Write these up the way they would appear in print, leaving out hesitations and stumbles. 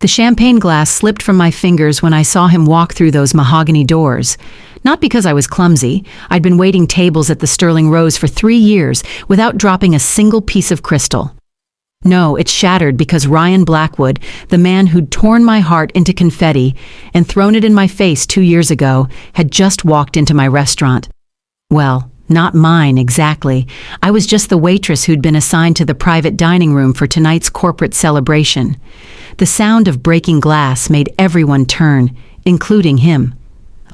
The champagne glass slipped from my fingers when I saw him walk through those mahogany doors. Not because I was clumsy. I'd been waiting tables at the Sterling Rose for 3 years without dropping a single piece of crystal. No, it shattered because Ryan Blackwood, the man who'd torn my heart into confetti and thrown it in my face 2 years ago, had just walked into my restaurant. Well, not mine exactly. I was just the waitress who'd been assigned to the private dining room for tonight's corporate celebration. The sound of breaking glass made everyone turn, including him.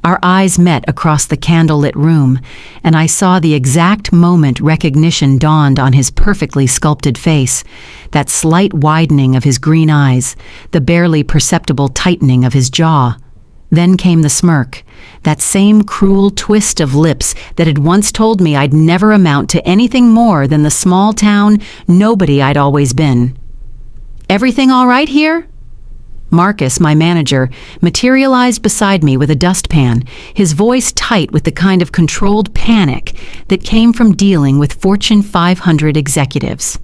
Our eyes met across the candlelit room, and I saw the exact moment recognition dawned on his perfectly sculpted face, that slight widening of his green eyes, the barely perceptible tightening of his jaw. Then came the smirk, that same cruel twist of lips that had once told me I'd never amount to anything more than the small-town nobody I'd always been. "Everything all right here?" Marcus, my manager, materialized beside me with a dustpan, his voice tight with the kind of controlled panic that came from dealing with Fortune 500 executives.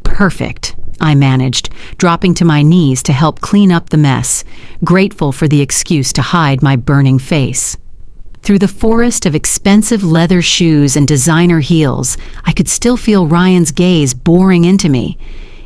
"Perfect," I managed, dropping to my knees to help clean up the mess, grateful for the excuse to hide my burning face. Through the forest of expensive leather shoes and designer heels, I could still feel Ryan's gaze boring into me.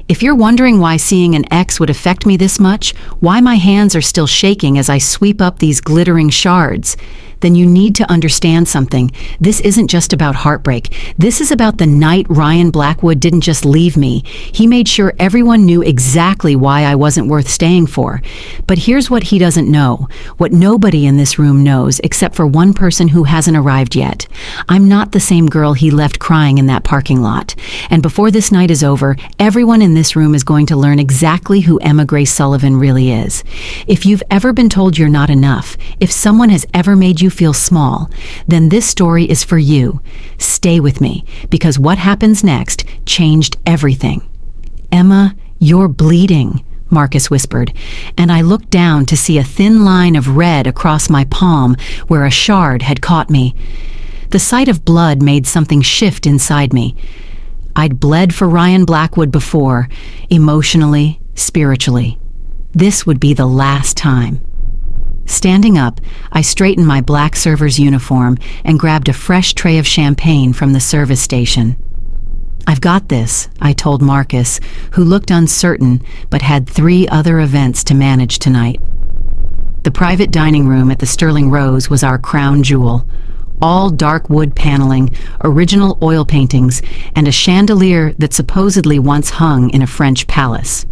If you're wondering why seeing an ex would affect me this much, why my hands are still shaking as I sweep up these glittering shards, then you need to understand something. This isn't just about heartbreak. This is about the night Ryan Blackwood didn't just leave me. He made sure everyone knew exactly why I wasn't worth staying for. But here's what he doesn't know, what nobody in this room knows except for one person who hasn't arrived yet. I'm not the same girl he left crying in that parking lot. And before this night is over, everyone in this room is going to learn exactly who Emma Grace Sullivan really is. If you've ever been told you're not enough, if someone has ever made you feel small, then this story is for you. Stay with me, because what happens next changed everything. "Emma, you're bleeding," Marcus whispered, and I looked down to see a thin line of red across my palm where a shard had caught me. The sight of blood made something shift inside me. I'd bled for Ryan Blackwood before, emotionally, spiritually. This would be the last time. Standing up, I straightened my black server's uniform and grabbed a fresh tray of champagne from the service station. "I've got this," I told Marcus, who looked uncertain but had 3 other events to manage tonight. The private dining room at the Sterling Rose was our crown jewel. All dark wood paneling, original oil paintings, and a chandelier that supposedly once hung in a French palace.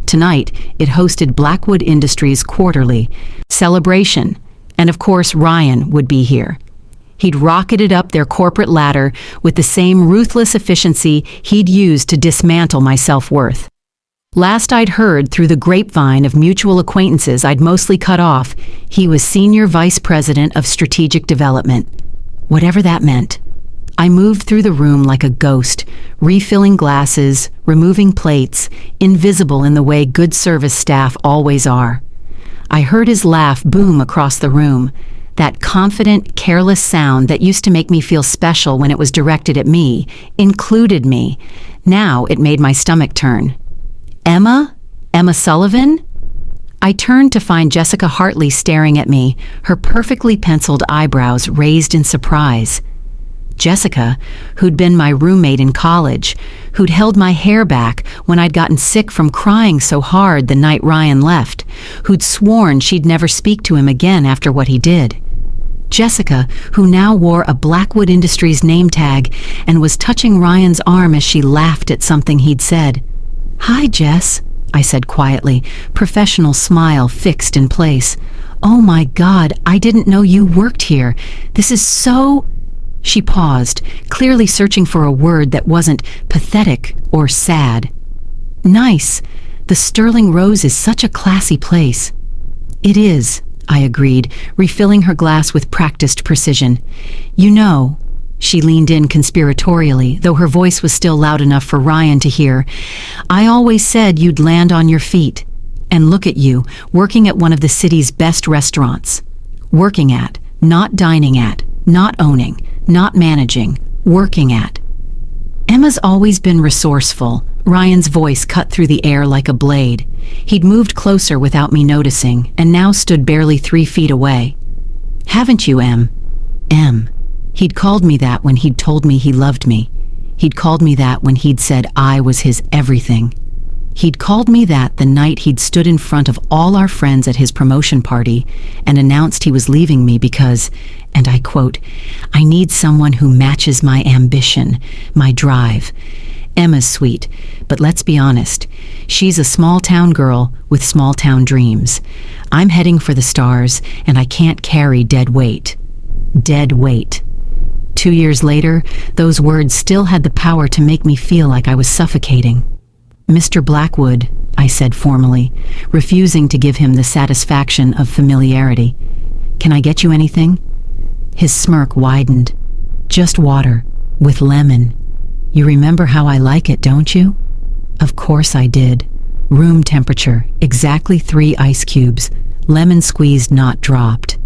Tonight, it hosted Blackwood Industries' quarterly celebration, and of course Ryan would be here. He'd rocketed up their corporate ladder with the same ruthless efficiency he'd used to dismantle my self-worth. Last I'd heard through the grapevine of mutual acquaintances I'd mostly cut off, he was Senior Vice President of Strategic Development. Whatever that meant. I moved through the room like a ghost, refilling glasses, removing plates, invisible in the way good service staff always are. I heard his laugh boom across the room, that confident, careless sound that used to make me feel special when it was directed at me, included me. Now it made my stomach turn. "Emma? Emma Sullivan?" I turned to find Jessica Hartley staring at me, her perfectly penciled eyebrows raised in surprise. Jessica, who'd been my roommate in college, who'd held my hair back when I'd gotten sick from crying so hard the night Ryan left, who'd sworn she'd never speak to him again after what he did. Jessica, who now wore a Blackwood Industries name tag and was touching Ryan's arm as she laughed at something he'd said. "Hi, Jess," I said quietly, professional smile fixed in place. "Oh my God, I didn't know you worked here. This is so..." She paused, clearly searching for a word that wasn't pathetic or sad. "Nice. The Sterling Rose is such a classy place." "It is," I agreed, refilling her glass with practiced precision. "You know," she leaned in conspiratorially, though her voice was still loud enough for Ryan to hear, "I always said you'd land on your feet. And look at you, working at one of the city's best restaurants. Working at, not dining at, not owning, not managing, working at." Emma's always been resourceful, Ryan's voice cut through the air like a blade. He'd moved closer without me noticing, and now stood barely 3 feet away. "Haven't you, Em?" Em. He'd called me that when he'd told me he loved me. He'd called me that when he'd said I was his everything. He'd called me that the night he'd stood in front of all our friends at his promotion party and announced he was leaving me because, and I quote, "I need someone who matches my ambition, my drive." Emma's sweet, but let's be honest, she's a small-town girl with small-town dreams. I'm heading for the stars, and I can't carry dead weight. Dead weight. 2 years later, those words still had the power to make me feel like I was suffocating. "Mr. Blackwood," I said formally, refusing to give him the satisfaction of familiarity. "Can I get you anything?" His smirk widened. "Just water, with lemon. You remember how I like it, don't you?" Of course I did. Room temperature, exactly 3 ice cubes, lemon squeezed, not dropped.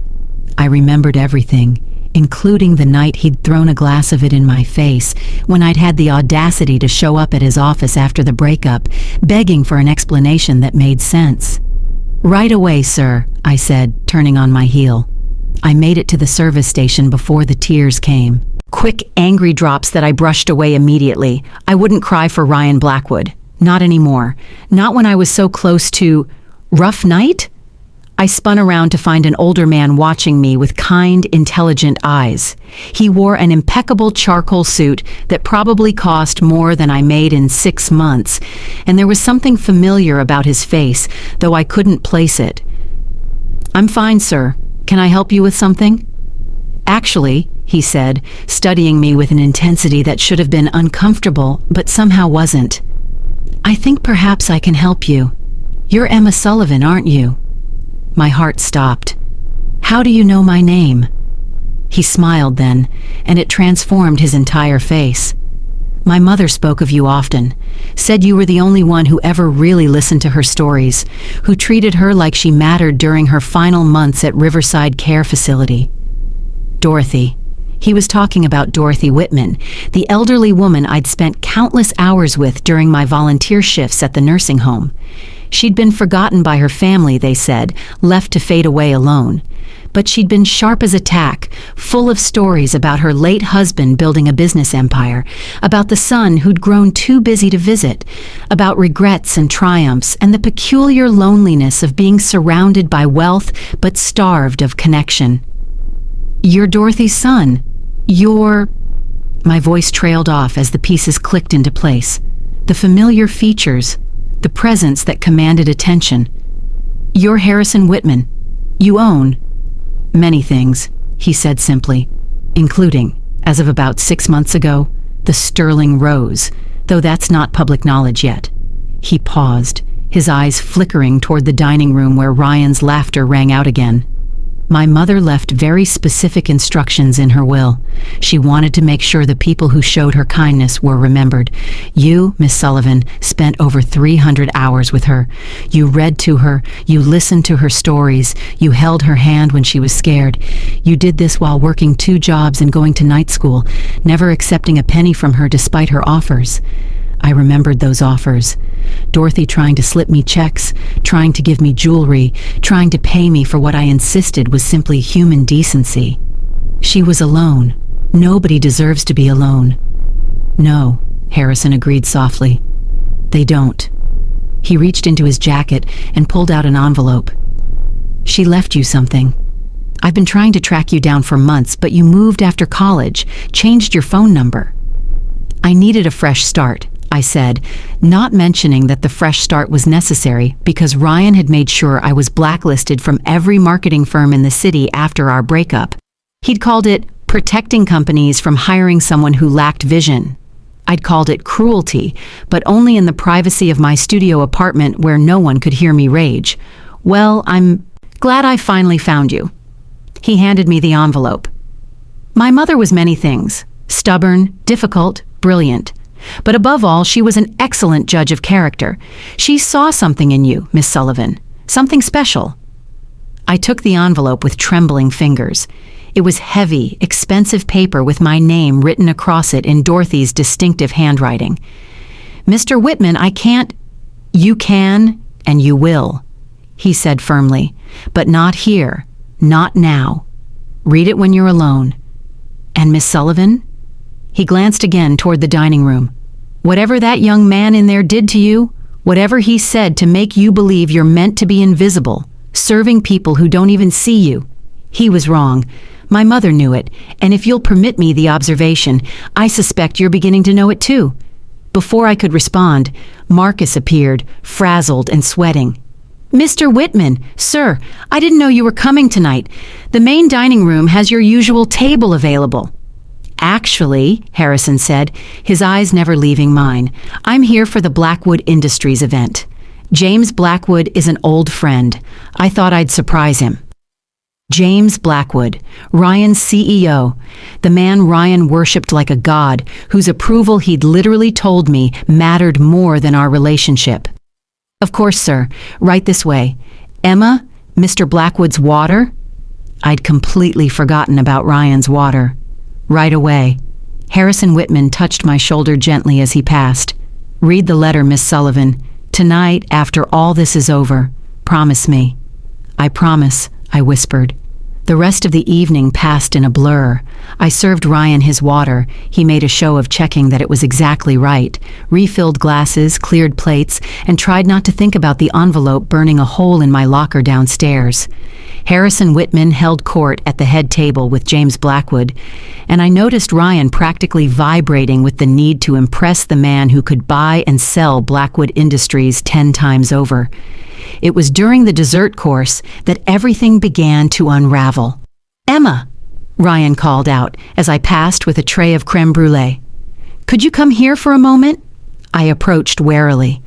I remembered everything, including the night he'd thrown a glass of it in my face when I'd had the audacity to show up at his office after the breakup, begging for an explanation that made sense. "Right away, sir," I said, turning on my heel. I made it to the service station before the tears came. Quick, angry drops that I brushed away immediately. I wouldn't cry for Ryan Blackwood. Not anymore. Not when I was so close to... Rough night? I spun around to find an older man watching me with kind, intelligent eyes. He wore an impeccable charcoal suit that probably cost more than I made in 6 months, and there was something familiar about his face, though I couldn't place it. "I'm fine, sir. Can I help you with something?" "Actually," he said, studying me with an intensity that should have been uncomfortable, but somehow wasn't. "I think perhaps I can help you. You're Emma Sullivan, aren't you?" My heart stopped. "How do you know my name?" He smiled then, and it transformed his entire face. "My mother spoke of you often, said you were the only one who ever really listened to her stories, who treated her like she mattered during her final months at Riverside Care Facility." Dorothy. He was talking about Dorothy Whitman, the elderly woman I'd spent countless hours with during my volunteer shifts at the nursing home. She'd been forgotten by her family, they said, left to fade away alone. But she'd been sharp as a tack, full of stories about her late husband building a business empire, about the son who'd grown too busy to visit, about regrets and triumphs, and the peculiar loneliness of being surrounded by wealth but starved of connection. "You're Dorothy's son. You're..." My voice trailed off as the pieces clicked into place. The familiar features, the presence that commanded attention. "You're Harrison Whitman. You own..." "Many things," he said simply, "including, as of about 6 months ago, the Sterling Rose, though that's not public knowledge yet." He paused, his eyes flickering toward the dining room where Ryan's laughter rang out again. "My mother left very specific instructions in her will. She wanted to make sure the people who showed her kindness were remembered. You, Miss Sullivan, spent over 300 hours with her. You read to her, you listened to her stories, you held her hand when she was scared. You did this while working 2 jobs and going to night school, never accepting a penny from her despite her offers." I remembered those offers. Dorothy trying to slip me checks, trying to give me jewelry, trying to pay me for what I insisted was simply human decency. She was alone. Nobody deserves to be alone. "No," Harrison agreed softly. "They don't." He reached into his jacket and pulled out an envelope. "She left you something. I've been trying to track you down for months, but you moved after college, changed your phone number." "I needed a fresh start," I said, not mentioning that the fresh start was necessary because Ryan had made sure I was blacklisted from every marketing firm in the city after our breakup. He'd called it protecting companies from hiring someone who lacked vision. I'd called it cruelty, but only in the privacy of my studio apartment where no one could hear me rage. "Well, I'm glad I finally found you." He handed me the envelope. My mother was many things: stubborn, difficult, brilliant. But above all, she was an excellent judge of character. She saw something in you, Miss Sullivan, something special. I took the envelope with trembling fingers. It was heavy, expensive paper with my name written across it in Dorothy's distinctive handwriting. "Mr. Whitman, I can't." "You can and you will," he said firmly, "but not here, not now. Read it when you're alone." "And Miss Sullivan?" He glanced again toward the dining room. "Whatever that young man in there did to you, whatever he said to make you believe you're meant to be invisible, serving people who don't even see you, he was wrong. My mother knew it, and if you'll permit me the observation, I suspect you're beginning to know it too." Before I could respond, Marcus appeared, frazzled and sweating. "Mr. Whitman, sir, I didn't know you were coming tonight. The main dining room has your usual table available." "Actually," Harrison said, his eyes never leaving mine, "I'm here for the Blackwood Industries event. James Blackwood is an old friend. I thought I'd surprise him." James Blackwood, Ryan's CEO, the man Ryan worshipped like a god, whose approval he'd literally told me mattered more than our relationship. "Of course, sir. Right this way. Emma, Mr. Blackwood's water?" I'd completely forgotten about Ryan's water. "Right away." Harrison Whitman touched my shoulder gently as he passed. "Read the letter, Miss Sullivan. Tonight, after all this is over. Promise me." "I promise," I whispered. The rest of the evening passed in a blur. I served Ryan his water. He made a show of checking that it was exactly right, refilled glasses, cleared plates, and tried not to think about the envelope burning a hole in my locker downstairs. Harrison Whitman held court at the head table with James Blackwood, and I noticed Ryan practically vibrating with the need to impress the man who could buy and sell Blackwood Industries 10 times over. It was during the dessert course that everything began to unravel. "Emma," Ryan called out as I passed with a tray of creme brulee. "Could you come here for a moment?" I approached warily.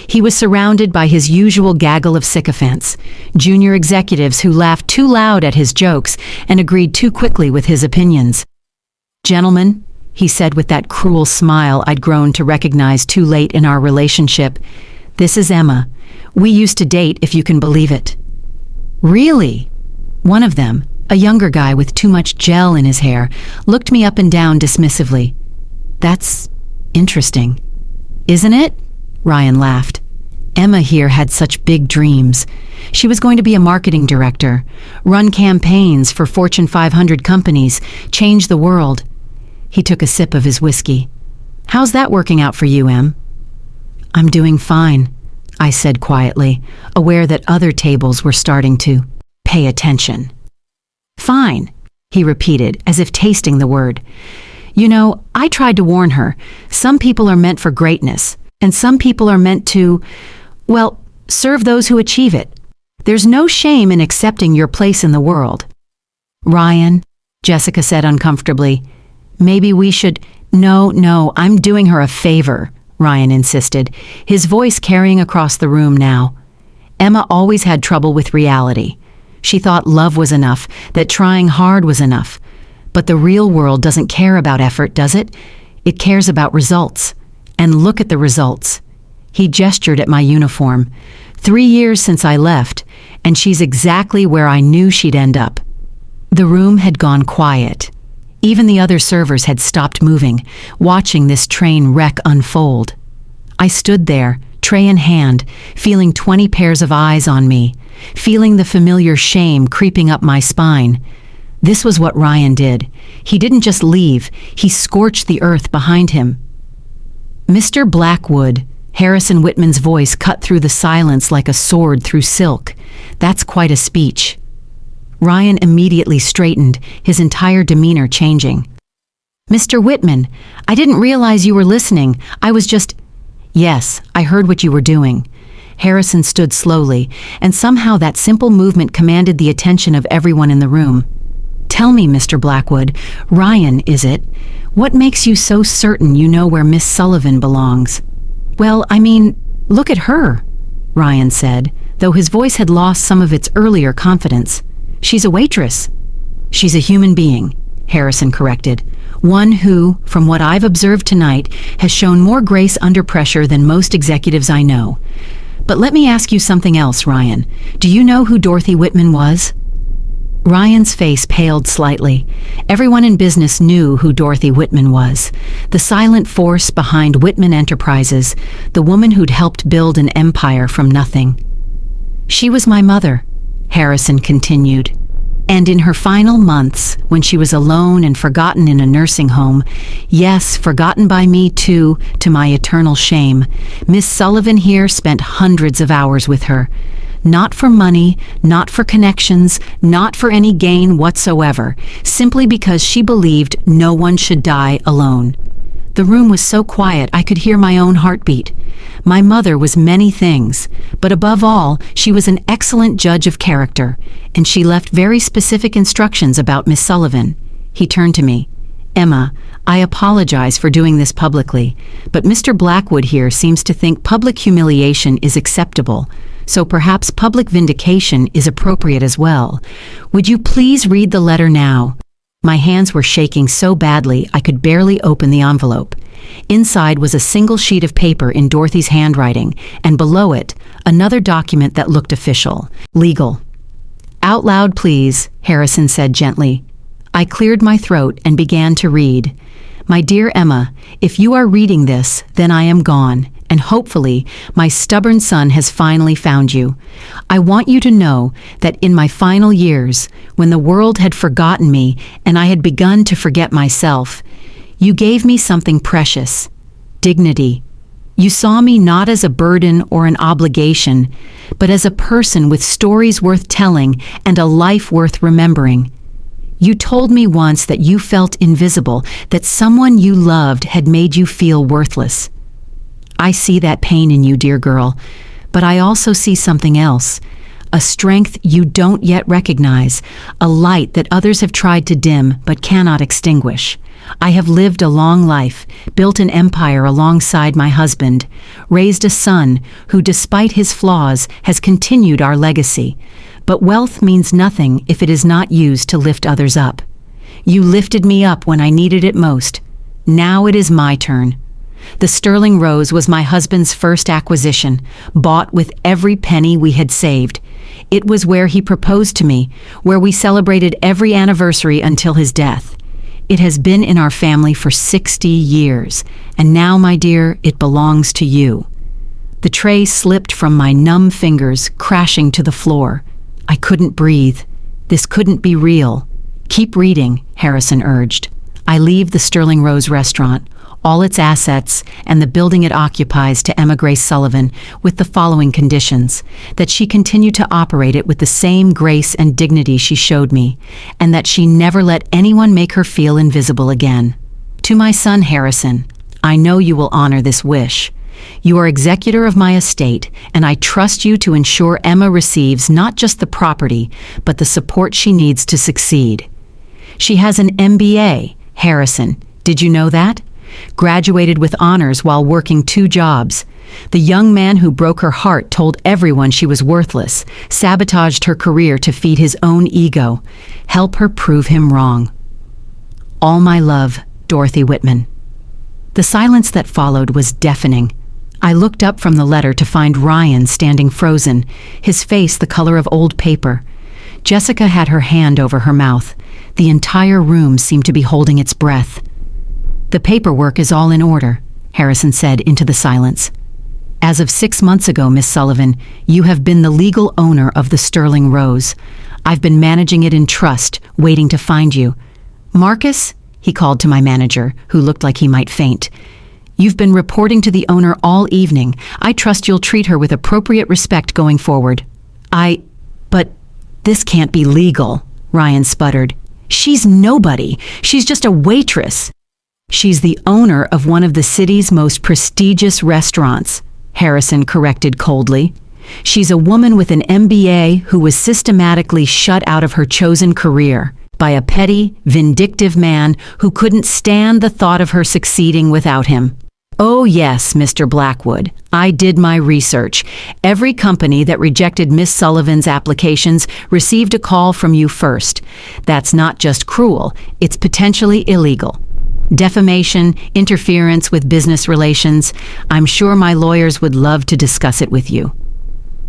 He was surrounded by his usual gaggle of sycophants, junior executives who laughed too loud at his jokes and agreed too quickly with his opinions. "Gentlemen," he said with that cruel smile I'd grown to recognize too late in our relationship, "this is Emma. We used to date, if you can believe it." "Really?" One of them, a younger guy with too much gel in his hair, looked me up and down dismissively. "That's interesting." "Isn't it?" Ryan laughed. "Emma here had such big dreams. She was going to be a marketing director, run campaigns for Fortune 500 companies, change the world." He took a sip of his whiskey. "How's that working out for you, Em?" "I'm doing fine," I said quietly, aware that other tables were starting to pay attention. "Fine," he repeated, as if tasting the word. "You know, I tried to warn her. Some people are meant for greatness, and some people are meant to, well, serve those who achieve it. There's no shame in accepting your place in the world." "Ryan," Jessica said uncomfortably, "maybe we should—" No, I'm doing her a favor," Ryan insisted, his voice carrying across the room now. "Emma always had trouble with reality. She thought love was enough, that trying hard was enough. But the real world doesn't care about effort, does it? It cares about results. And look at the results." He gestured at my uniform. 3 years since I left, and she's exactly where I knew she'd end up. The room had gone quiet. Even the other servers had stopped moving, watching this train wreck unfold. I stood there, tray in hand, feeling 20 pairs of eyes on me, feeling the familiar shame creeping up my spine. This was what Ryan did. He didn't just leave, he scorched the earth behind him. "Mr. Blackwood," Harrison Whitman's voice cut through the silence like a sword through silk. "That's quite a speech." Ryan immediately straightened, his entire demeanor changing. "Mr. Whitman, I didn't realize you were listening. I was just—" "Yes, I heard what you were doing." Harrison stood slowly, and somehow that simple movement commanded the attention of everyone in the room. "Tell me, Mr. Blackwood, Ryan, is it? What makes you so certain you know where Miss Sullivan belongs?" "Well, I mean, look at her," Ryan said, though his voice had lost some of its earlier confidence. "She's a waitress." "She's a human being," Harrison corrected. "One who, from what I've observed tonight, has shown more grace under pressure than most executives I know. But let me ask you something else, Ryan. Do you know who Dorothy Whitman was?" Ryan's face paled slightly. Everyone in business knew who Dorothy Whitman was, the silent force behind Whitman Enterprises, the woman who'd helped build an empire from nothing. "She was my mother," Harrison continued. "And in her final months, when she was alone and forgotten in a nursing home, yes, forgotten by me too, to my eternal shame, Miss Sullivan here spent hundreds of hours with her. Not for money, not for connections, not for any gain whatsoever, simply because she believed no one should die alone. The room was so quiet I could hear my own heartbeat. My mother was many things, but above all, she was an excellent judge of character, and she left very specific instructions about Miss Sullivan." He turned to me. "Emma, I apologize for doing this publicly, but Mr. Blackwood here seems to think public humiliation is acceptable, so perhaps public vindication is appropriate as well. Would you please read the letter now?" My hands were shaking so badly I could barely open the envelope. Inside was a single sheet of paper in Dorothy's handwriting, and below it, another document that looked official, legal. "Out loud, please," Harrison said gently. I cleared my throat and began to read. "My dear Emma, if you are reading this, then I am gone, and hopefully my stubborn son has finally found you. I want you to know that in my final years, when the world had forgotten me and I had begun to forget myself, you gave me something precious: dignity. You saw me not as a burden or an obligation, but as a person with stories worth telling and a life worth remembering. You told me once that you felt invisible, that someone you loved had made you feel worthless. I see that pain in you, dear girl, but I also see something else, a strength you don't yet recognize, a light that others have tried to dim but cannot extinguish. I have lived a long life, built an empire alongside my husband, raised a son who, despite his flaws, has continued our legacy. But wealth means nothing if it is not used to lift others up. You lifted me up when I needed it most. Now it is my turn. The sterling rose was my husband's first acquisition, bought with every penny we had saved. It was where he proposed to me, where we celebrated every anniversary until his death. It has been in our family for 60 years, and now, my dear, it belongs to you." The tray slipped from my numb fingers, crashing to the floor. I couldn't breathe. This couldn't be real. "Keep reading," Harrison urged. "I leave the Sterling Rose restaurant, all its assets, and the building it occupies to Emma Grace Sullivan with the following conditions: that she continue to operate it with the same grace and dignity she showed me, and that she never let anyone make her feel invisible again. To my son Harrison, I know you will honor this wish. You are executor of my estate, and I trust you to ensure Emma receives not just the property, but the support she needs to succeed. She has an MBA, Harrison. Did you know that? Graduated with honors while working 2 jobs. The young man who broke her heart told everyone she was worthless, sabotaged her career to feed his own ego. Help her prove him wrong. All my love, Dorothy Whitman." The silence that followed was deafening. I looked up from the letter to find Ryan standing frozen, his face the color of old paper. Jessica had her hand over her mouth. The entire room seemed to be holding its breath. "The paperwork is all in order," Harrison said into the silence. "As of 6 months ago, Miss Sullivan, you have been the legal owner of the Sterling Rose. I've been managing it in trust, waiting to find you. Marcus," he called to my manager, who looked like he might faint, "you've been reporting to the owner all evening. I trust you'll treat her with appropriate respect going forward." But this can't be legal," Ryan sputtered. "She's nobody. She's just a waitress." "She's the owner of one of the city's most prestigious restaurants," Harrison corrected coldly. "She's a woman with an MBA who was systematically shut out of her chosen career by a petty, vindictive man who couldn't stand the thought of her succeeding without him. Oh yes, Mr. Blackwood, I did my research. Every company that rejected Miss Sullivan's applications received a call from you first. That's not just cruel, it's potentially illegal. Defamation, interference with business relations. I'm sure my lawyers would love to discuss it with you."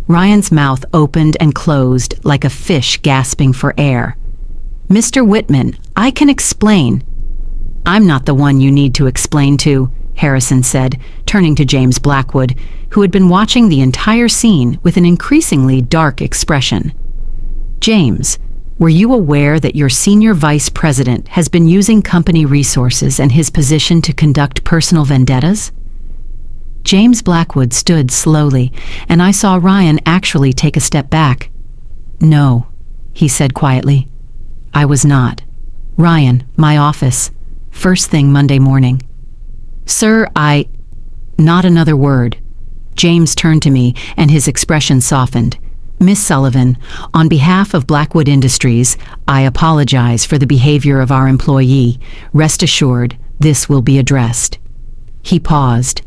Ryan's mouth opened and closed like a fish gasping for air. Mr. Whitman, I can explain. I'm not the one you need to explain to, Harrison said, turning to James Blackwood, who had been watching the entire scene with an increasingly dark expression. James, were you aware that your senior vice president has been using company resources and his position to conduct personal vendettas? James Blackwood stood slowly, and I saw Ryan actually take a step back. No, he said quietly. I was not. Ryan, my office. First thing Monday morning. Sir, Not another word. James turned to me, and his expression softened. Miss Sullivan, on behalf of Blackwood Industries, I apologize for the behavior of our employee. Rest assured, this will be addressed. He paused.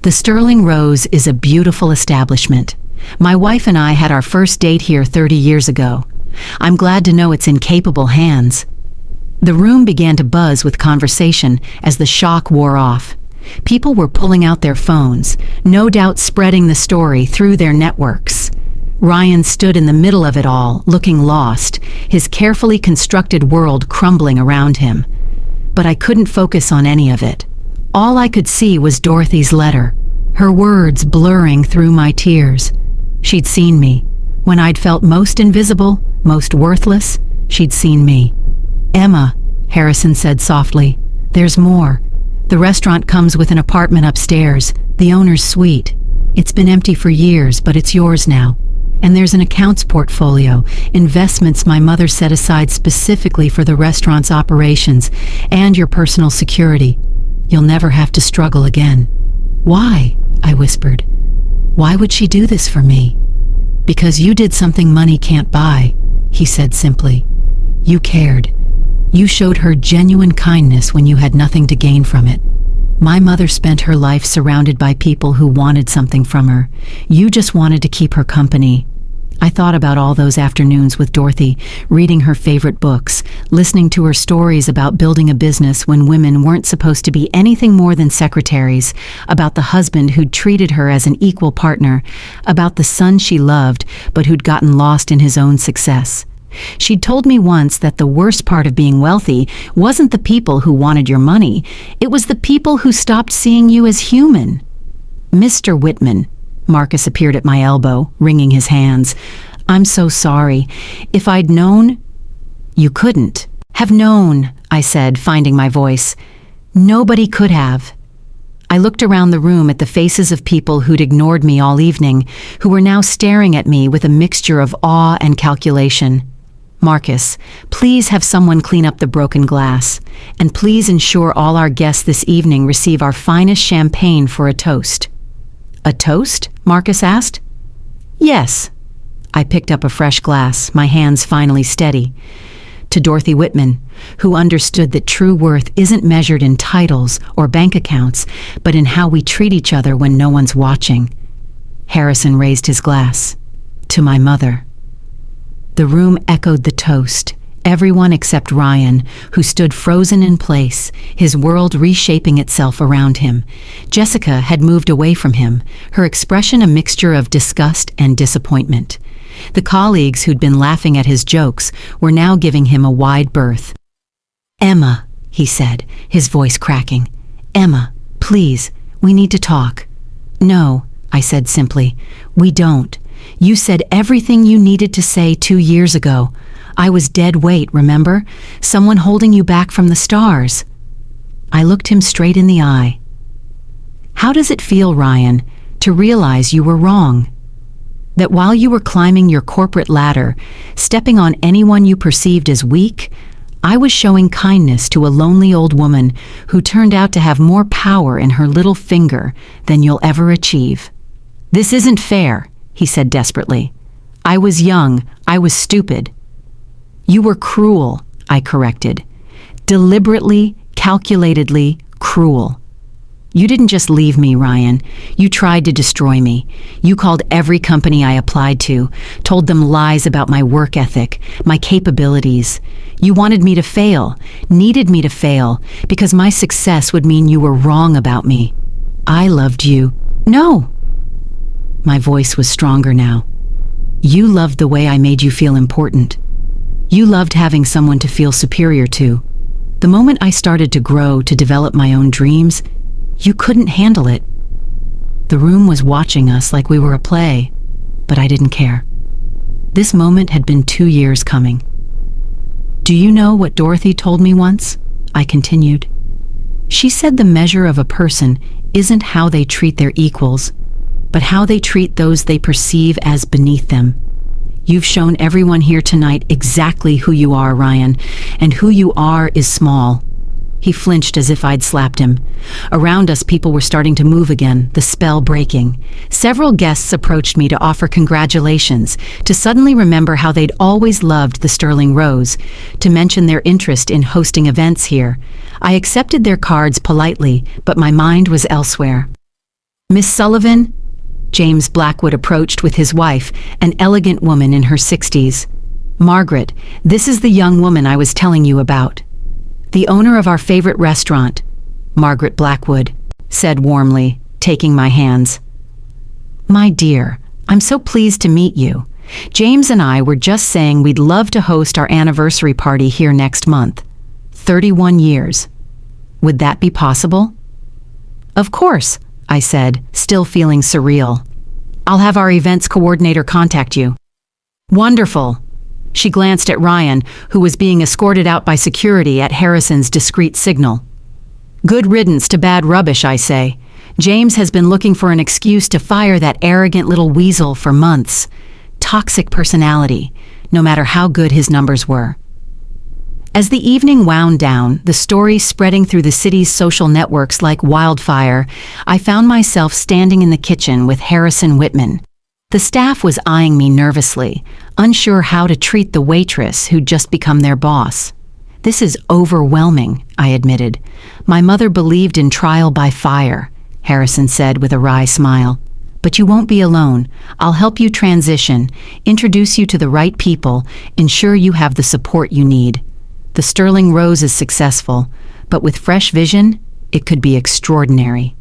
The Sterling Rose is a beautiful establishment. My wife and I had our first date here 30 years ago. I'm glad to know it's in capable hands. The room began to buzz with conversation as the shock wore off. People were pulling out their phones, no doubt spreading the story through their networks. Ryan stood in the middle of it all, looking lost, his carefully constructed world crumbling around him. But I couldn't focus on any of it. All I could see was Dorothy's letter, her words blurring through my tears. She'd seen me. When I'd felt most invisible, most worthless, she'd seen me. Emma, Harrison said softly, there's more. The restaurant comes with an apartment upstairs, the owner's suite. It's been empty for years, but it's yours now. And there's an accounts portfolio, investments my mother set aside specifically for the restaurant's operations, and your personal security. You'll never have to struggle again. Why? I whispered. Why would she do this for me? Because you did something money can't buy, he said simply. You cared. You showed her genuine kindness when you had nothing to gain from it. My mother spent her life surrounded by people who wanted something from her. You just wanted to keep her company. I thought about all those afternoons with Dorothy, reading her favorite books, listening to her stories about building a business when women weren't supposed to be anything more than secretaries, about the husband who'd treated her as an equal partner, about the son she loved but who'd gotten lost in his own success. She'd told me once that the worst part of being wealthy wasn't the people who wanted your money, it was the people who stopped seeing you as human. Mr. Whitman, Marcus appeared at my elbow, wringing his hands. I'm so sorry. If I'd known... You couldn't have known, I said, finding my voice. Nobody could have. I looked around the room at the faces of people who'd ignored me all evening, who were now staring at me with a mixture of awe and calculation. Marcus, please have someone clean up the broken glass, and please ensure all our guests this evening receive our finest champagne for a toast. A toast? Marcus asked. Yes. I picked up a fresh glass, my hands finally steady. To Dorothy Whitman, who understood that true worth isn't measured in titles or bank accounts, but in how we treat each other when no one's watching. Harrison raised his glass. To my mother. The room echoed the toast, everyone except Ryan, who stood frozen in place, his world reshaping itself around him. Jessica had moved away from him, her expression a mixture of disgust and disappointment. The colleagues who'd been laughing at his jokes were now giving him a wide berth. Emma, he said, his voice cracking. Emma, please, we need to talk. No, I said simply, we don't. You said everything you needed to say 2 years ago. I was dead weight, remember? Someone holding you back from the stars. I looked him straight in the eye. How does it feel, Ryan, to realize you were wrong? That while you were climbing your corporate ladder, stepping on anyone you perceived as weak, I was showing kindness to a lonely old woman who turned out to have more power in her little finger than you'll ever achieve. This isn't fair, he said desperately. I was young, I was stupid. You were cruel, I corrected. Deliberately, calculatedly cruel. You didn't just leave me, Ryan. You tried to destroy me. You called every company I applied to, told them lies about my work ethic, my capabilities. You wanted me to fail, needed me to fail, because my success would mean you were wrong about me. I loved you. No. My voice was stronger now. You loved the way I made you feel important. You loved having someone to feel superior to. The moment I started to grow, to develop my own dreams, you couldn't handle it. The room was watching us like we were a play, but I didn't care. This moment had been 2 years coming. Do you know what Dorothy told me once? I continued. She said the measure of a person isn't how they treat their equals, but how they treat those they perceive as beneath them. You've shown everyone here tonight exactly who you are, Ryan, and who you are is small. He flinched as if I'd slapped him. Around us, people were starting to move again, the spell breaking. Several guests approached me to offer congratulations, to suddenly remember how they'd always loved the Sterling Rose, to mention their interest in hosting events here. I accepted their cards politely, but my mind was elsewhere. Miss Sullivan? James Blackwood approached with his wife, an elegant woman in her 60s. Margaret, this is the young woman I was telling you about. The owner of our favorite restaurant, Margaret Blackwood, said warmly, taking my hands. My dear, I'm so pleased to meet you. James and I were just saying we'd love to host our anniversary party here next month. 31 years. Would that be possible? Of course, I said, still feeling surreal. I'll have our events coordinator contact you. Wonderful. She glanced at Ryan, who was being escorted out by security at Harrison's discreet signal. Good riddance to bad rubbish, I say. James has been looking for an excuse to fire that arrogant little weasel for months. Toxic personality, no matter how good his numbers were. As the evening wound down, the story spreading through the city's social networks like wildfire, I found myself standing in the kitchen with Harrison Whitman. The staff was eyeing me nervously, unsure how to treat the waitress who'd just become their boss. This is overwhelming, I admitted. My mother believed in trial by fire, Harrison said with a wry smile. But you won't be alone. I'll help you transition, introduce you to the right people, ensure you have the support you need. The Sterling Rose is successful, but with fresh vision, it could be extraordinary.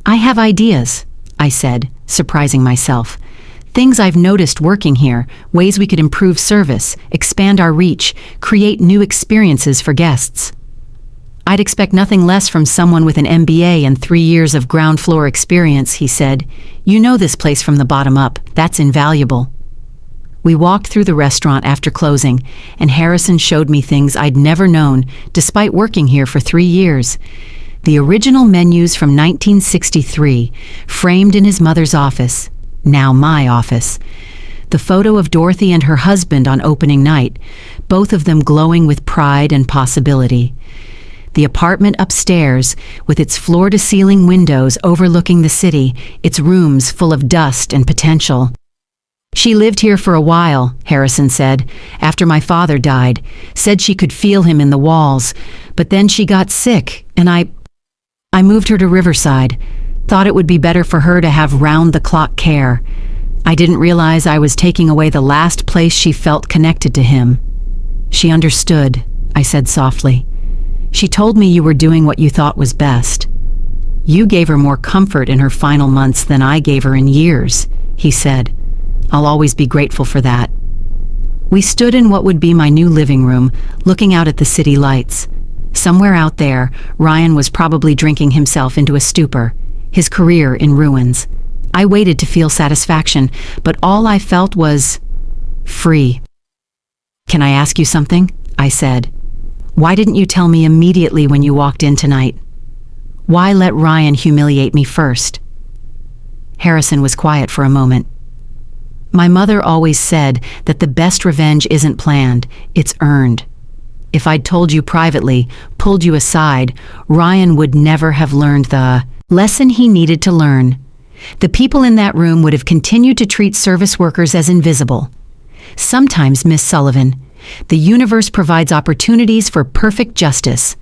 I have ideas, I said, surprising myself. Things I've noticed working here, ways we could improve service, expand our reach, create new experiences for guests. I'd expect nothing less from someone with an MBA and 3 years of ground floor experience, he said. You know this place from the bottom up. That's invaluable. We walked through the restaurant after closing, and Harrison showed me things I'd never known, despite working here for 3 years. The original menus from 1963, framed in his mother's office, now my office. The photo of Dorothy and her husband on opening night, both of them glowing with pride and possibility. The apartment upstairs, with its floor-to-ceiling windows overlooking the city, its rooms full of dust and potential. She lived here for a while, Harrison said, after my father died, said she could feel him in the walls, but then she got sick, and I moved her to Riverside, thought it would be better for her to have round-the-clock care. I didn't realize I was taking away the last place she felt connected to him. She understood, I said softly. She told me you were doing what you thought was best. You gave her more comfort in her final months than I gave her in years, he said. I'll always be grateful for that. We stood in what would be my new living room, looking out at the city lights. Somewhere out there, Ryan was probably drinking himself into a stupor, his career in ruins. I waited to feel satisfaction, but all I felt was free. Can I ask you something? I said. Why didn't you tell me immediately when you walked in tonight? Why let Ryan humiliate me first? Harrison was quiet for a moment. My mother always said that the best revenge isn't planned, it's earned. If I'd told you privately, pulled you aside, Ryan would never have learned the lesson he needed to learn. The people in that room would have continued to treat service workers as invisible. Sometimes, Miss Sullivan, the universe provides opportunities for perfect justice.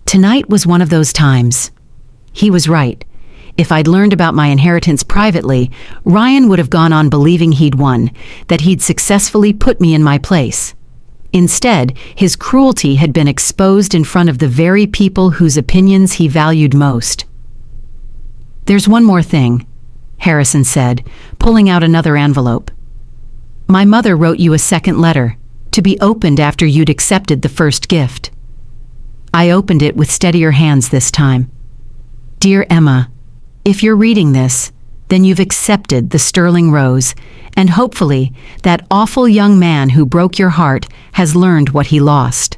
Tonight was one of those times. He was right. If I'd learned about my inheritance privately, Ryan would have gone on believing he'd won, that he'd successfully put me in my place. Instead, his cruelty had been exposed in front of the very people whose opinions he valued most. There's one more thing, Harrison said, pulling out another envelope. My mother wrote you a second letter. to be opened after you'd accepted the first gift. I opened it with steadier hands this time. Dear Emma, if you're reading this, then you've accepted the sterling rose, and hopefully that awful young man who broke your heart has learned what he lost.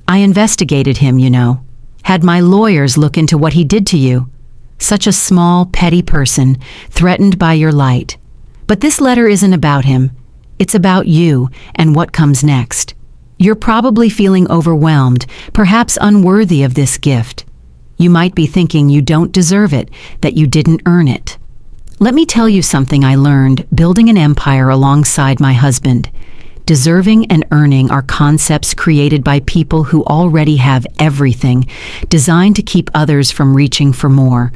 I investigated him, you know. Had my lawyers look into what he did to you. Such a small, petty person, threatened by your light. But this letter isn't about him. It's about you and what comes next. You're probably feeling overwhelmed, perhaps unworthy of this gift. You might be thinking you don't deserve it, that you didn't earn it. Let me tell you something I learned building an empire alongside my husband. Deserving and earning are concepts created by people who already have everything, designed to keep others from reaching for more.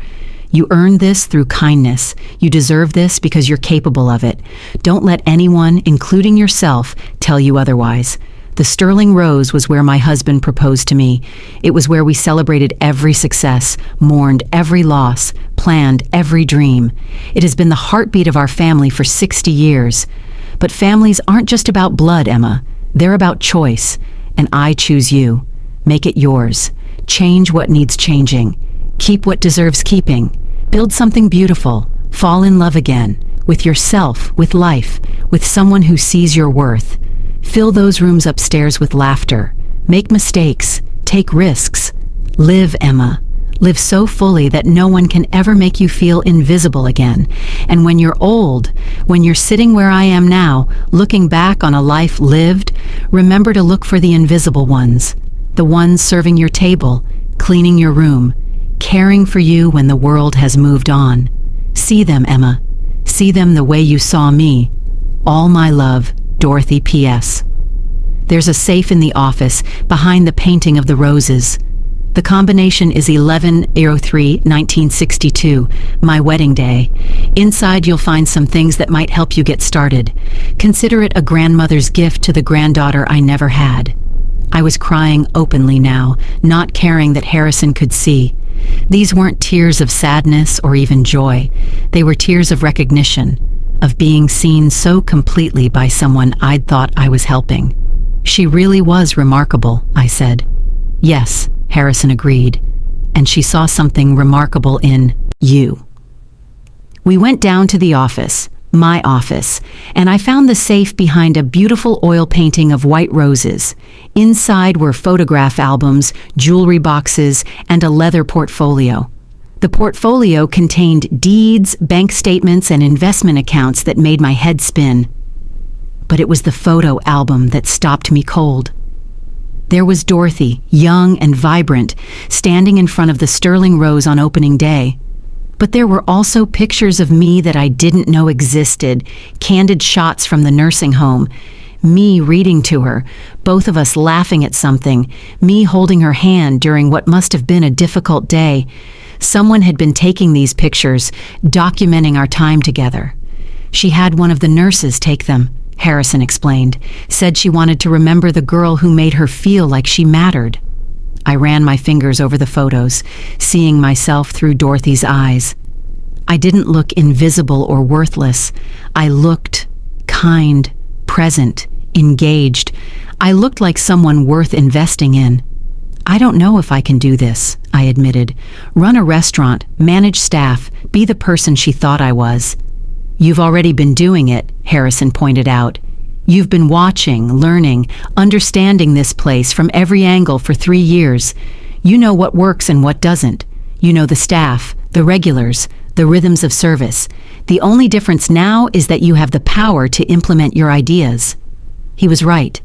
You earn this through kindness. You deserve this because you're capable of it. Don't let anyone, including yourself, tell you otherwise. The sterling rose was where my husband proposed to me. It was where we celebrated every success, mourned every loss, planned every dream. It has been the heartbeat of our family for 60 years. But families aren't just about blood, Emma. They're about choice. And I choose you. Make it yours. Change what needs changing. Keep what deserves keeping. Build something beautiful. Fall in love again. With yourself, with life, with someone who sees your worth. Fill those rooms upstairs with laughter. Make mistakes. Take risks. Live, Emma. Live so fully that no one can ever make you feel invisible again. And when you're old, when you're sitting where I am now, looking back on a life lived, remember to look for the invisible ones. The ones serving your table, cleaning your room, caring for you when the world has moved on. See them, Emma. See them the way you saw me. All my love, Dorothy P.S. There's a safe in the office behind the painting of the roses. The combination is 11/03/1962, my wedding day. Inside you'll find some things that might help you get started. Consider it a grandmother's gift to the granddaughter I never had. I was crying openly now, not caring that Harrison could see. These weren't tears of sadness or even joy. They were tears of recognition, of being seen so completely by someone I'd thought I was helping. She really was remarkable, I said. Yes, Harrison agreed, and she saw something remarkable in you. We went down to the office, my office, and I found the safe behind a beautiful oil painting of white roses. Inside were photograph albums, jewelry boxes, and a leather portfolio. The portfolio contained deeds, bank statements, and investment accounts that made my head spin. But it was the photo album that stopped me cold. There was Dorothy, young and vibrant, standing in front of the sterling rose on opening day. But there were also pictures of me that I didn't know existed, candid shots from the nursing home, me reading to her, both of us laughing at something, me holding her hand during what must have been a difficult day. Someone had been taking these pictures, documenting our time together. She had one of the nurses take them, Harrison explained, said she wanted to remember the girl who made her feel like she mattered. I ran my fingers over the photos, seeing myself through Dorothy's eyes. I didn't look invisible or worthless. I looked kind, present, engaged. I looked like someone worth investing in. I don't know if I can do this, I admitted. Run a restaurant, manage staff, be the person she thought I was. You've already been doing it, Harrison pointed out. You've been watching, learning, understanding this place from every angle for 3 years. You know what works and what doesn't. You know the staff, the regulars, the rhythms of service. The only difference now is that you have the power to implement your ideas. He was right.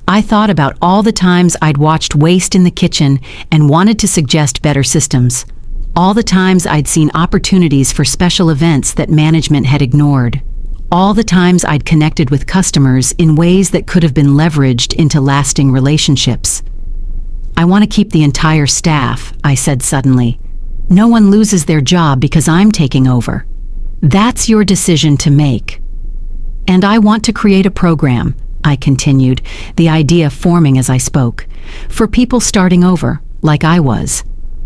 I thought about all the times I'd watched waste in the kitchen and wanted to suggest better systems. All the times I'd seen opportunities for special events that management had ignored. All the times I'd connected with customers in ways that could have been leveraged into lasting relationships. I want to keep the entire staff, I said suddenly. No one loses their job because I'm taking over. That's your decision to make. And I want to create a program, I continued, the idea forming as I spoke, for people starting over, like I was.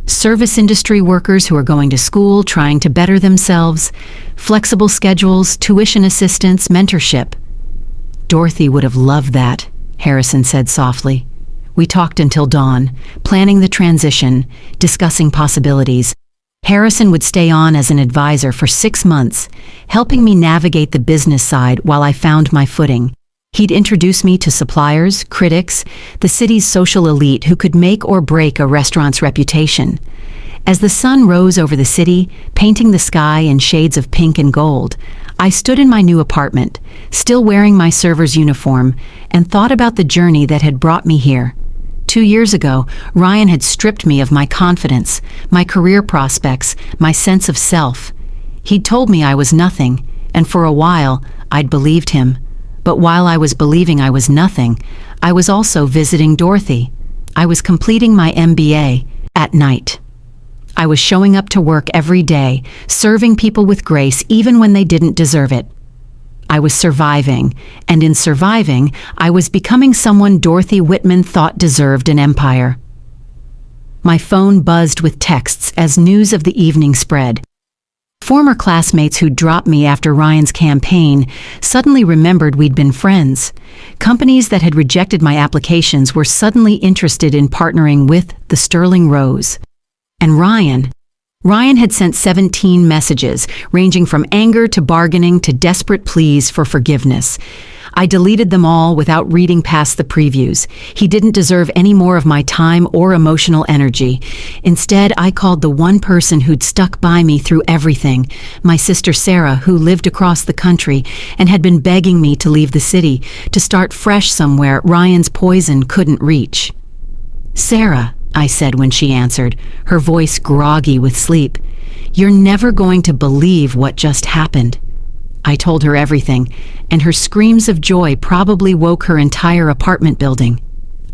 Service industry workers who are going to school, trying to better themselves, flexible schedules, tuition assistance, mentorship. Dorothy would have loved that, Harrison said softly. We talked until dawn, planning the transition, discussing possibilities. Harrison would stay on as an advisor for 6 months, helping me navigate the business side while I found my footing. He'd introduce me to suppliers, critics, the city's social elite who could make or break a restaurant's reputation. As the sun rose over the city, painting the sky in shades of pink and gold, I stood in my new apartment, still wearing my server's uniform, and thought about the journey that had brought me here. 2 years ago, Ryan had stripped me of my confidence, my career prospects, my sense of self. He'd told me I was nothing, and for a while, I'd believed him. But while I was believing I was nothing, I was also visiting Dorothy. I was completing my MBA at night. I was showing up to work every day, serving people with grace even when they didn't deserve it. I was surviving, and in surviving, I was becoming someone Dorothy Whitman thought deserved an empire. My phone buzzed with texts as news of the evening spread. Former classmates who'd dropped me after Ryan's campaign suddenly remembered we'd been friends. Companies that had rejected my applications were suddenly interested in partnering with the Sterling Rose. And Ryan had sent 17 messages, ranging from anger to bargaining to desperate pleas for forgiveness. I deleted them all without reading past the previews. He didn't deserve any more of my time or emotional energy. Instead, I called the one person who'd stuck by me through everything, my sister Sarah, who lived across the country and had been begging me to leave the city, to start fresh somewhere Ryan's poison couldn't reach. "Sarah," I said when she answered, her voice groggy with sleep, "you're never going to believe what just happened." I told her everything, and her screams of joy probably woke her entire apartment building.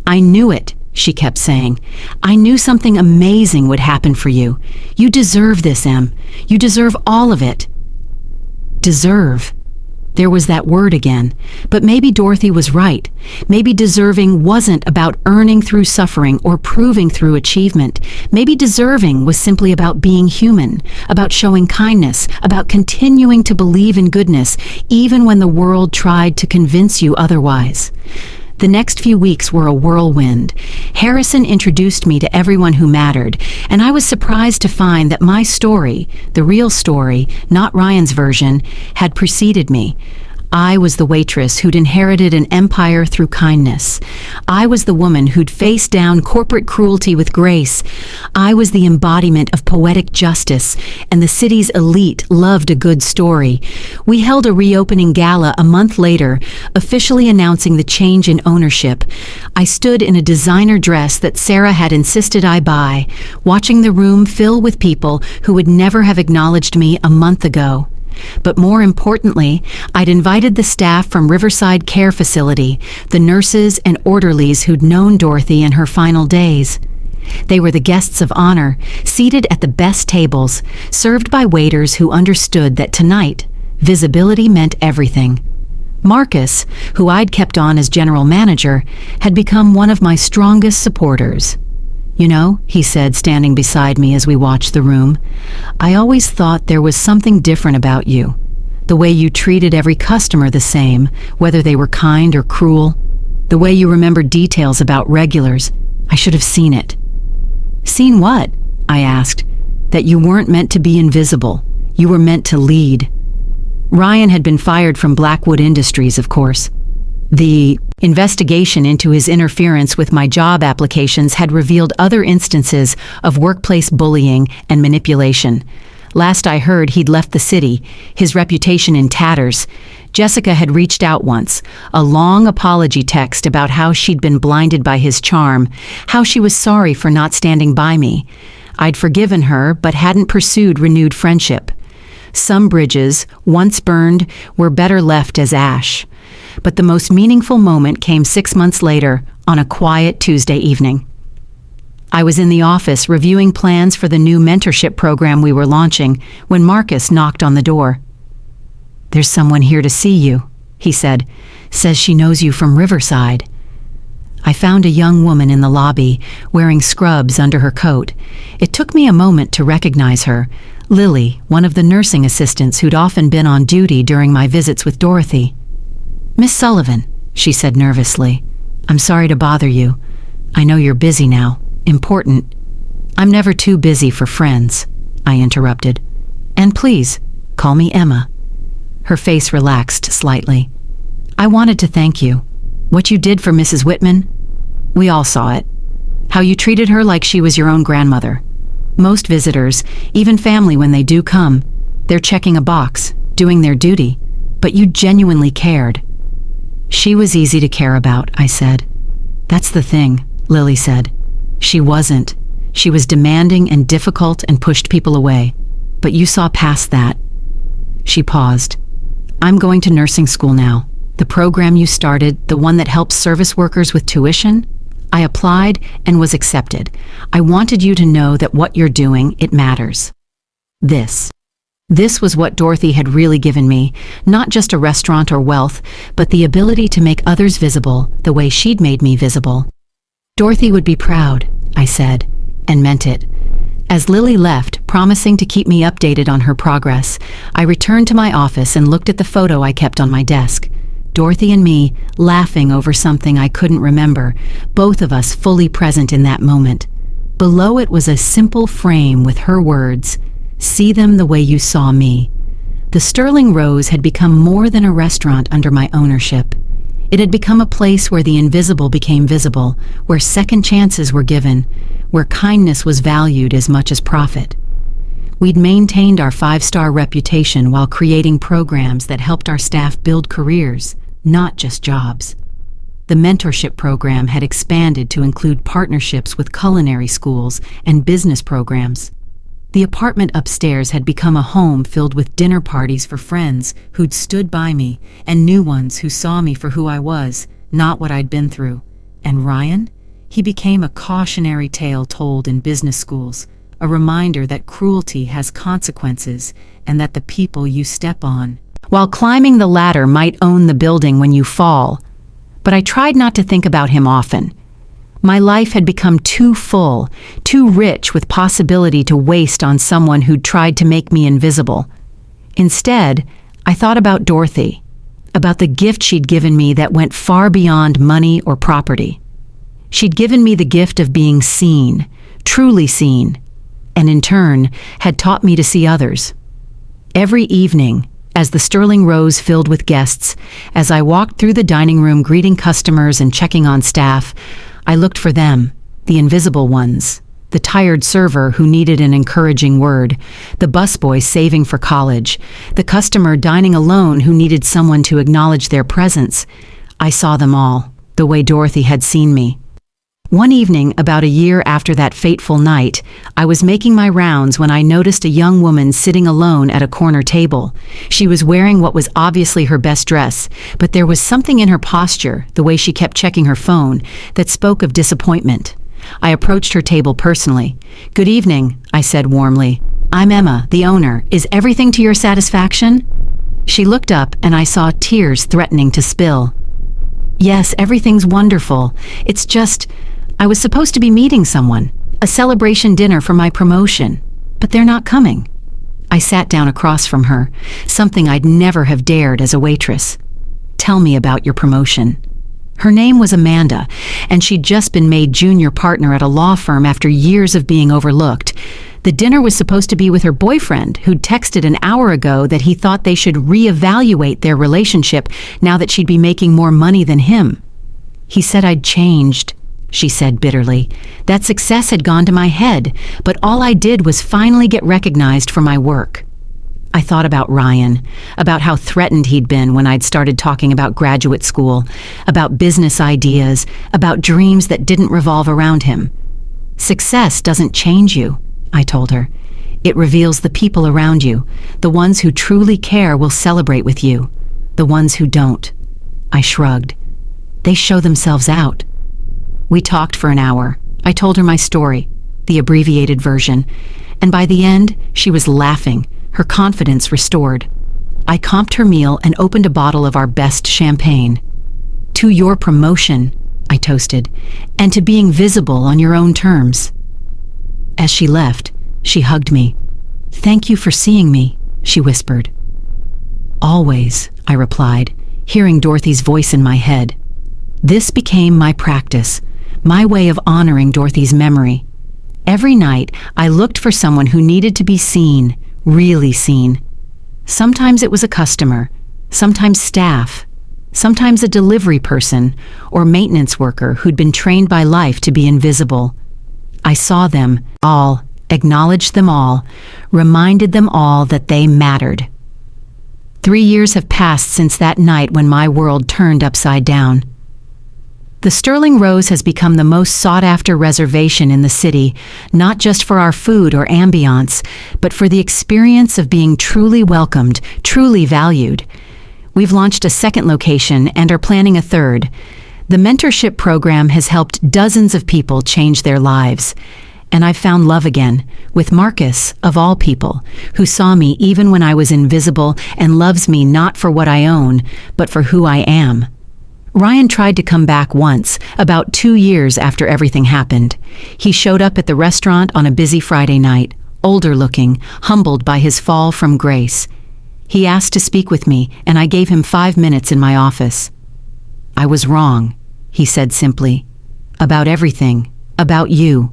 "I knew it," she kept saying. "I knew something amazing would happen for you. You deserve this, Em. You deserve all of it." Deserve. There was that word again. But maybe Dorothy was right. Maybe deserving wasn't about earning through suffering or proving through achievement. Maybe deserving was simply about being human, about showing kindness, about continuing to believe in goodness, even when the world tried to convince you otherwise. The next few weeks were a whirlwind. Harrison introduced me to everyone who mattered, and I was surprised to find that my story, the real story, not Ryan's version, had preceded me. I was the waitress who'd inherited an empire through kindness. I was the woman who'd faced down corporate cruelty with grace. I was the embodiment of poetic justice, and the city's elite loved a good story. We held a reopening gala a month later, officially announcing the change in ownership. I stood in a designer dress that Sarah had insisted I buy, watching the room fill with people who would never have acknowledged me a month ago. But more importantly, I'd invited the staff from Riverside Care Facility, the nurses and orderlies who'd known Dorothy in her final days. They were the guests of honor, seated at the best tables, served by waiters who understood that tonight, visibility meant everything. Marcus, who I'd kept on as general manager, had become one of my strongest supporters. "You know," he said, standing beside me as we watched the room, "I always thought there was something different about you. The way you treated every customer the same, whether they were kind or cruel. The way you remembered details about regulars. I should have seen it." "Seen what?" I asked. "That you weren't meant to be invisible. You were meant to lead." Ryan had been fired from Blackwood Industries, of course. The investigation into his interference with my job applications had revealed other instances of workplace bullying and manipulation. Last I heard, he'd left the city, his reputation in tatters. Jessica had reached out once, a long apology text about how she'd been blinded by his charm, how she was sorry for not standing by me. I'd forgiven her, but hadn't pursued renewed friendship. Some bridges, once burned, were better left as ash. But the most meaningful moment came 6 months later, on a quiet Tuesday evening. I was in the office reviewing plans for the new mentorship program we were launching when Marcus knocked on the door. "There's someone here to see you," he said. "Says she knows you from Riverside." I found a young woman in the lobby, wearing scrubs under her coat. It took me a moment to recognize her, Lily, one of the nursing assistants who'd often been on duty during my visits with Dorothy. "Miss Sullivan," she said nervously. I'm sorry to bother you. I know you're busy now. Important. I'm never too busy for friends, I interrupted. And please, call me Emma. Her face relaxed slightly. I wanted to thank you. What you did for Mrs. Whitman, we all saw it. How you treated her like she was your own grandmother. Most visitors, even family when they do come, they're checking a box, doing their duty, but you genuinely cared. She was easy to care about, I said. That's the thing, Lily said. She wasn't. She was demanding and difficult and pushed people away. But you saw past that. She paused. I'm going to nursing school now. The program you started, the one that helps service workers with tuition, I applied and was accepted. I wanted you to know that what you're doing, it matters. This was what Dorothy had really given me, not just a restaurant or wealth, but the ability to make others visible the way she'd made me visible. Dorothy would be proud, I said, and meant it. As Lily left, promising to keep me updated on her progress, I returned to my office and looked at the photo I kept on my desk. Dorothy and me, laughing over something I couldn't remember, both of us fully present in that moment. Below it was a simple frame with her words, "See them the way you saw me." The Sterling Rose had become more than a restaurant under my ownership. It had become a place where the invisible became visible, where second chances were given, where kindness was valued as much as profit. We'd maintained our 5-star reputation while creating programs that helped our staff build careers, not just jobs. The mentorship program had expanded to include partnerships with culinary schools and business programs. The apartment upstairs had become a home filled with dinner parties for friends who'd stood by me and new ones who saw me for who I was, not what I'd been through. And Ryan? He became a cautionary tale told in business schools, a reminder that cruelty has consequences and that the people you step on, while climbing the ladder, might own the building when you fall. But I tried not to think about him often. My life had become too full, too rich with possibility to waste on someone who'd tried to make me invisible. Instead, I thought about Dorothy, about the gift she'd given me that went far beyond money or property. She'd given me the gift of being seen, truly seen, and in turn had taught me to see others. Every evening, as the Sterling Rose filled with guests, as I walked through the dining room greeting customers and checking on staff, I looked for them, the invisible ones, the tired server who needed an encouraging word, the busboy saving for college, the customer dining alone who needed someone to acknowledge their presence. I saw them all, the way Dorothy had seen me. One evening, about a year after that fateful night, I was making my rounds when I noticed a young woman sitting alone at a corner table. She was wearing what was obviously her best dress, but there was something in her posture, the way she kept checking her phone, that spoke of disappointment. I approached her table personally. "Good evening," I said warmly. "I'm Emma, the owner. Is everything to your satisfaction?" She looked up and I saw tears threatening to spill. "Yes, everything's wonderful. It's just, I was supposed to be meeting someone, a celebration dinner for my promotion, but they're not coming." I sat down across from her, something I'd never have dared as a waitress. "Tell me about your promotion." Her name was Amanda, and she'd just been made junior partner at a law firm after years of being overlooked. The dinner was supposed to be with her boyfriend, who'd texted an hour ago that he thought they should reevaluate their relationship now that she'd be making more money than him. "He said I'd changed," she said bitterly. "That success had gone to my head, but all I did was finally get recognized for my work." I thought about Ryan, about how threatened he'd been when I'd started talking about graduate school, about business ideas, about dreams that didn't revolve around him. "Success doesn't change you," I told her. "It reveals the people around you. The ones who truly care will celebrate with you. The ones who don't." I shrugged. "They show themselves out." We talked for an hour. I told her my story, the abbreviated version, and by the end, she was laughing, her confidence restored. I comped her meal and opened a bottle of our best champagne. "To your promotion," I toasted, "and to being visible on your own terms." As she left, she hugged me. "Thank you for seeing me," she whispered. "Always," I replied, hearing Dorothy's voice in my head. This became my practice, my way of honoring Dorothy's memory. Every night, I looked for someone who needed to be seen, really seen. Sometimes it was a customer, sometimes staff, sometimes a delivery person or maintenance worker who'd been trained by life to be invisible. I saw them all, acknowledged them all, reminded them all that they mattered. 3 years have passed since that night when my world turned upside down. The Sterling Rose has become the most sought-after reservation in the city, not just for our food or ambiance, but for the experience of being truly welcomed, truly valued. We've launched a second location and are planning a third. The mentorship program has helped dozens of people change their lives. And I've found love again, with Marcus, of all people, who saw me even when I was invisible and loves me not for what I own, but for who I am. Ryan tried to come back once, about 2 years after everything happened. He showed up at the restaurant on a busy Friday night, older looking, humbled by his fall from grace. He asked to speak with me, and I gave him 5 minutes in my office. "I was wrong," he said simply. "About everything. About you."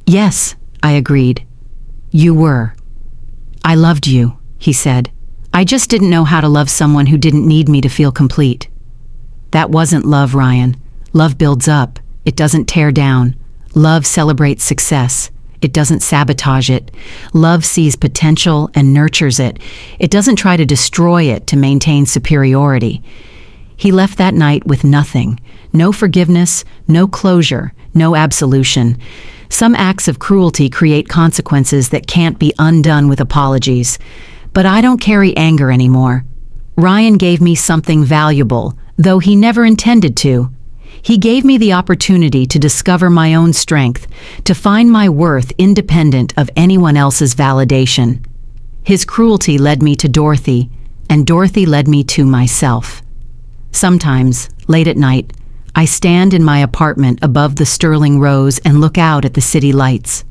"Yes," I agreed. "You were." "I loved you," he said. "I just didn't know how to love someone who didn't need me to feel complete." That wasn't love, Ryan. Love builds up. It doesn't tear down. Love celebrates success. It doesn't sabotage it. Love sees potential and nurtures it. It doesn't try to destroy it to maintain superiority. He left that night with nothing. No forgiveness, no closure, no absolution. Some acts of cruelty create consequences that can't be undone with apologies. But I don't carry anger anymore. Ryan gave me something valuable, though he never intended to. He gave me the opportunity to discover my own strength, to find my worth independent of anyone else's validation. His cruelty led me to Dorothy, and Dorothy led me to myself. Sometimes, late at night, I stand in my apartment above the Sterling Rose and look out at the city lights.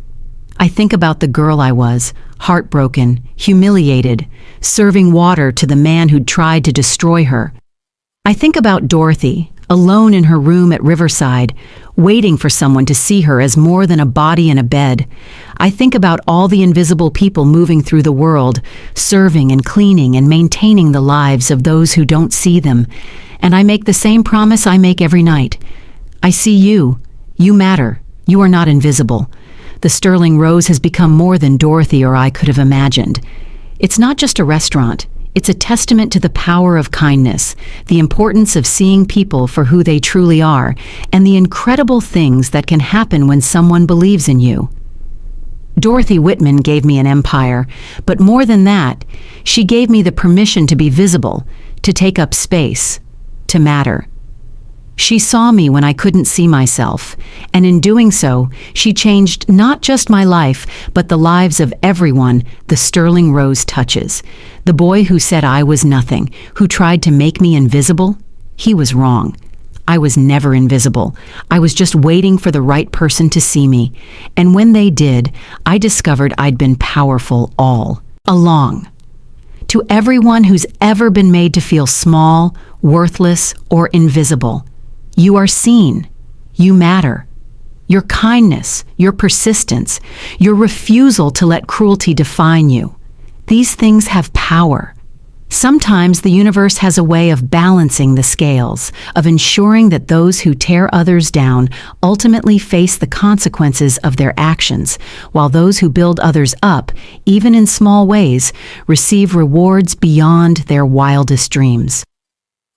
I think about the girl I was, heartbroken, humiliated, serving water to the man who'd tried to destroy her. I think about Dorothy, alone in her room at Riverside, waiting for someone to see her as more than a body in a bed. I think about all the invisible people moving through the world, serving and cleaning and maintaining the lives of those who don't see them. And I make the same promise I make every night. I see you. You matter. You are not invisible. The Sterling Rose has become more than Dorothy or I could have imagined. It's not just a restaurant. It's a testament to the power of kindness, the importance of seeing people for who they truly are, and the incredible things that can happen when someone believes in you. Dorothy Whitman gave me an empire, but more than that, she gave me the permission to be visible, to take up space, to matter. She saw me when I couldn't see myself, and in doing so, she changed not just my life, but the lives of everyone the Sterling Rose touches. The boy who said I was nothing, who tried to make me invisible, he was wrong. I was never invisible. I was just waiting for the right person to see me. And when they did, I discovered I'd been powerful all along. To everyone who's ever been made to feel small, worthless, or invisible, you are seen. You matter. Your kindness, your persistence, your refusal to let cruelty define you. These things have power. Sometimes the universe has a way of balancing the scales, of ensuring that those who tear others down ultimately face the consequences of their actions, while those who build others up, even in small ways, receive rewards beyond their wildest dreams.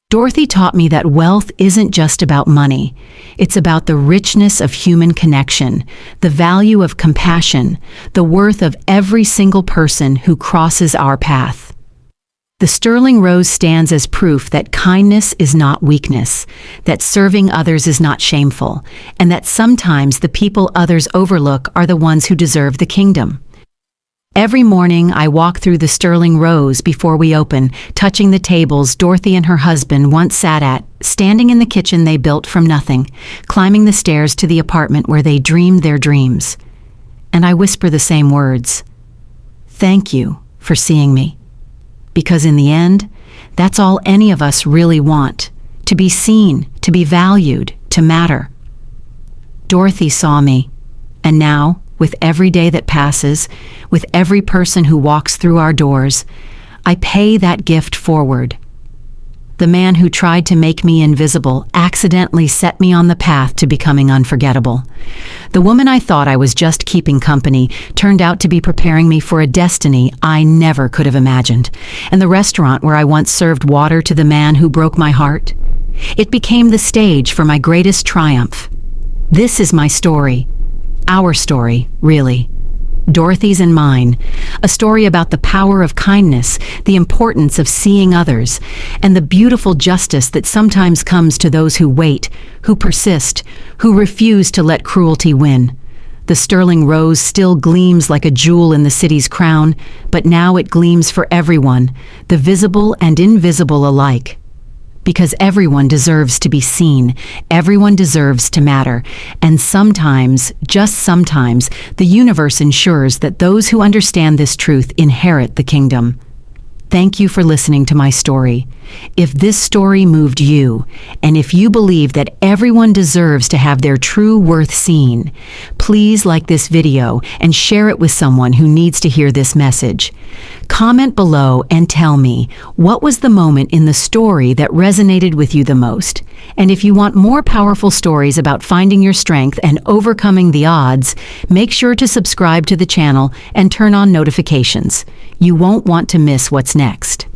Dorothy taught me that wealth isn't just about money. It's about the richness of human connection, the value of compassion, the worth of every single person who crosses our path. The Sterling Rose stands as proof that kindness is not weakness, that serving others is not shameful, and that sometimes the people others overlook are the ones who deserve the kingdom. Every morning, I walk through the Sterling Rose before we open, touching the tables Dorothy and her husband once sat at, standing in the kitchen they built from nothing, climbing the stairs to the apartment where they dreamed their dreams. And I whisper the same words. Thank you for seeing me. Because in the end, that's all any of us really want, to be seen, to be valued, to matter. Dorothy saw me, and now, with every day that passes, with every person who walks through our doors, I pay that gift forward. The man who tried to make me invisible accidentally set me on the path to becoming unforgettable. The woman I thought I was just keeping company turned out to be preparing me for a destiny I never could have imagined. And the restaurant where I once served water to the man who broke my heart, it became the stage for my greatest triumph. This is my story. Our story, really. Dorothy's and mine, a story about the power of kindness, the importance of seeing others, and the beautiful justice that sometimes comes to those who wait, who persist, who refuse to let cruelty win. The sterling rose still gleams like a jewel in the city's crown, but now it gleams for everyone, the visible and invisible alike. Because everyone deserves to be seen, everyone deserves to matter, and sometimes, just sometimes, the universe ensures that those who understand this truth inherit the kingdom. Thank you for listening to my story. If this story moved you, and if you believe that everyone deserves to have their true worth seen, please like this video and share it with someone who needs to hear this message. Comment below and tell me, what was the moment in the story that resonated with you the most? And if you want more powerful stories about finding your strength and overcoming the odds, make sure to subscribe to the channel and turn on notifications. You won't want to miss what's next.